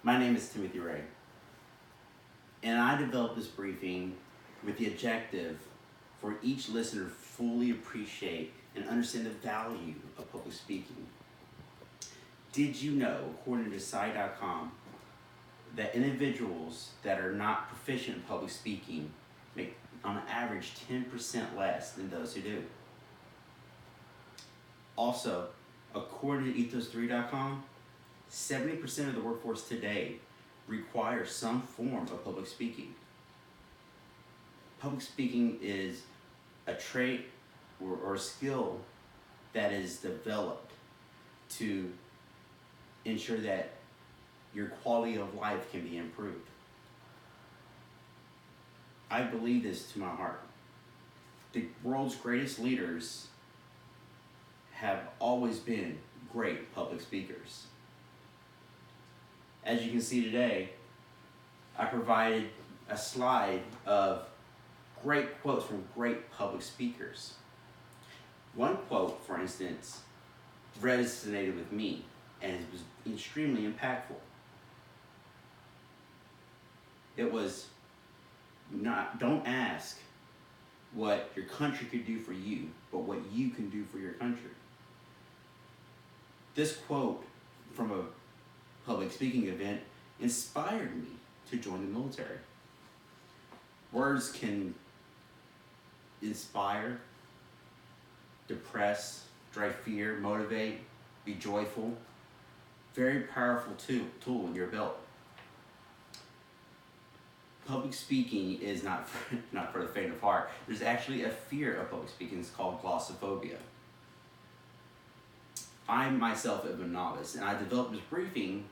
My name is Timothy Ray, and I developed this briefing with the objective for each listener to fully appreciate and understand the value of public speaking. Did you know, according to SCI.com, that individuals that are not proficient in public speaking make on average 10% less than those who do? Also, according to ethos3.com, 70% of the workforce today requires some form of public speaking. Public speaking is a trait or a skill that is developed to ensure that your quality of life can be improved. I believe this to my heart. The world's greatest leaders have always been great public speakers. As you can see today, I provided a slide of great quotes from great public speakers. One quote, for instance, resonated with me and it was extremely impactful. It was, don't ask what your country could do for you, but what you can do for your country. This quote from a public speaking event inspired me to join the military. Words can inspire, depress, drive fear, motivate, be joyful. Very powerful tool in your belt. Public speaking is not for the faint of heart. There's actually a fear of public speaking. It's called glossophobia. I myself am a novice, and I developed this briefing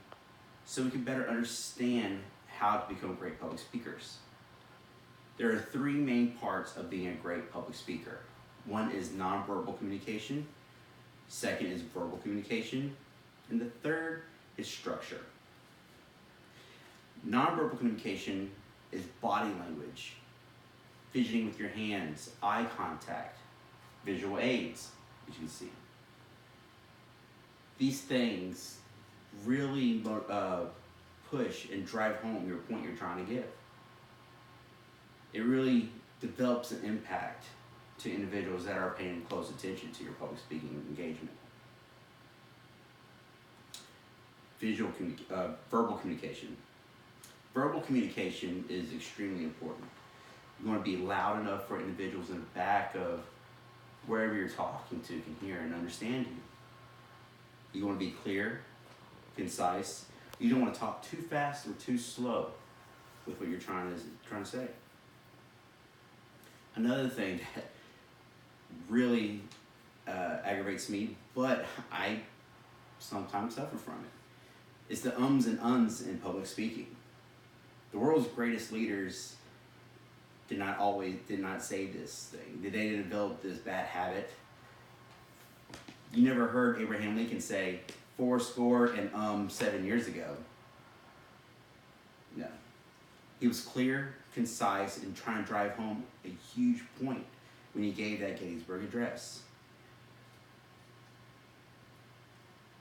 so we can better understand how to become great public speakers. There are three main parts of being a great public speaker. One is nonverbal communication, second is verbal communication, and the third is structure. Nonverbal communication is body language, fidgeting with your hands, eye contact, visual aids, as you can see. These things really push and drive home your point you're trying to give. It really develops an impact to individuals that are paying close attention to your public speaking engagement. Verbal communication. Verbal communication is extremely important. You want to be loud enough for individuals in the back of wherever you're talking to can hear and understand you. You want to be clear, concise. You don't want to talk too fast or too slow with what you're trying to say. Another thing that really aggravates me, but I sometimes suffer from it, is the ums and uns in public speaking. The world's greatest leaders did not say this thing. They didn't develop this bad habit. You never heard Abraham Lincoln say 7 years ago. No. He was clear, concise, and trying to drive home a huge point when he gave that Gettysburg Address.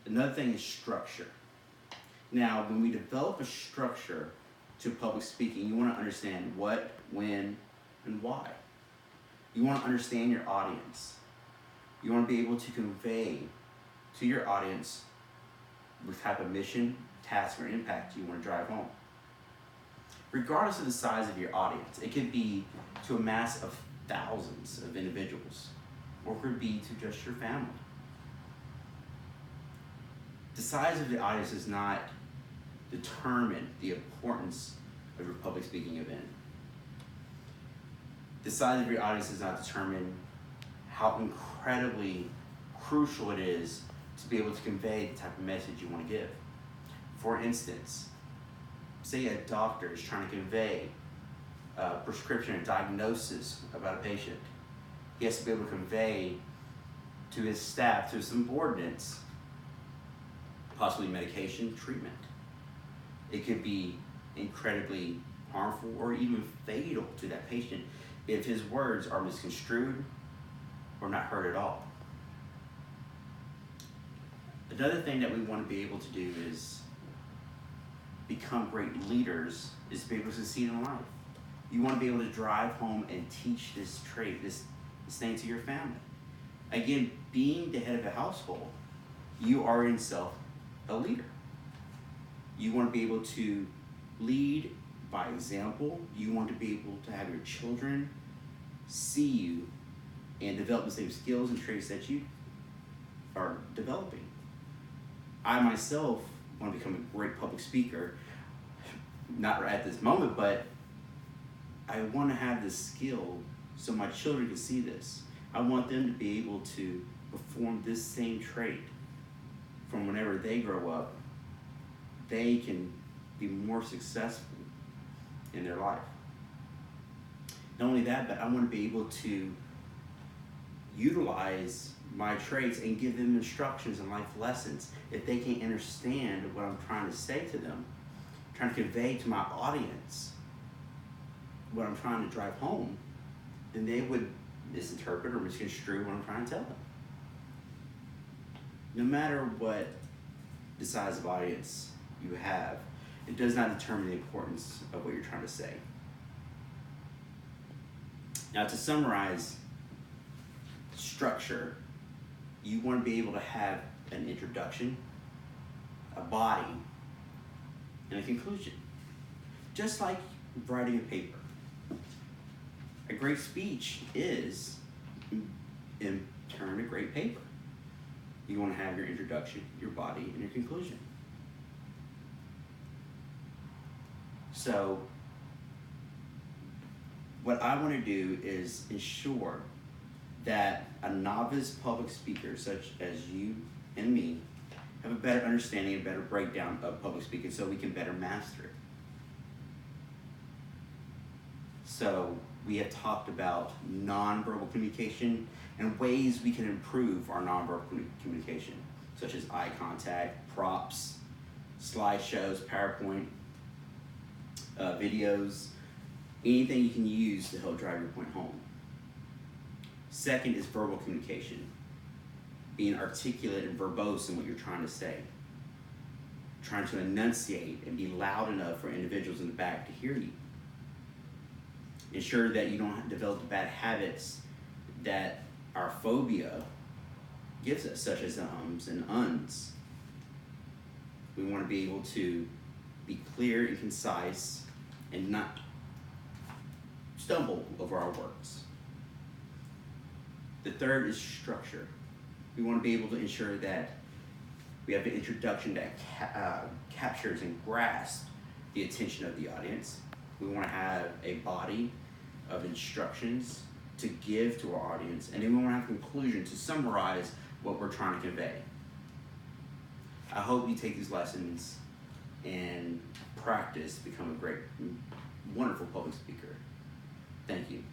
Another thing is structure. Now, when we develop a structure to public speaking, you want to understand what, when, and why. You want to understand your audience. You want to be able to convey to your audience what type of mission, task, or impact you want to drive home. Regardless of the size of your audience, it could be to a mass of thousands of individuals, or it could be to just your family. The size of the audience does not determine the importance of your public speaking event. The size of your audience does not determine how incredibly crucial it is to be able to convey the type of message you want to give. For instance, say a doctor is trying to convey a prescription or diagnosis about a patient. He has to be able to convey to his staff, to his subordinates, possibly medication, treatment. It could be incredibly harmful or even fatal to that patient if his words are misconstrued or not heard at all. Another thing that we want to be able to do is be become great leaders is to be able to succeed in life. You want to be able to drive home and teach this trait, this thing to your family. Again, being the head of a household, you are in self a leader. You want to be able to lead by example. You want to be able to have your children see you and develop the same skills and traits that you are developing. I myself want to become a great public speaker, not at this moment, but I want to have this skill so my children can see this. I want them to be able to perform this same trait from whenever they grow up. They can be more successful in their life. Not only that, but I want to be able to utilize my traits and give them instructions and life lessons. If they can't understand what I'm trying to say to them, trying to convey to my audience what I'm trying to drive home, then they would misinterpret or misconstrue what I'm trying to tell them. No matter what the size of audience you have, it does not determine the importance of what you're trying to say. Now, to summarize structure, you want to be able to have an introduction, a body, and a conclusion. Just like writing a paper. A great speech is, in turn, a great paper. You want to have your introduction, your body, and your conclusion. So, what I want to do is ensure that a novice public speaker, such as you and me, have a better understanding and better breakdown of public speaking so we can better master it. So, we have talked about nonverbal communication and ways we can improve our nonverbal communication, such as eye contact, props, slideshows, PowerPoint, videos, anything you can use to help drive your point home. Second is verbal communication, being articulate and verbose in what you're trying to say, trying to enunciate and be loud enough for individuals in the back to hear you. Ensure that you don't develop the bad habits that our phobia gives us, such as the ums and uns. We want to be able to be clear and concise and not stumble over our words. The third is structure. We want to be able to ensure that we have an introduction that captures and grasps the attention of the audience. We want to have a body of instructions to give to our audience, and then we want to have a conclusion to summarize what we're trying to convey. I hope you take these lessons and practice to become a great, wonderful public speaker. Thank you.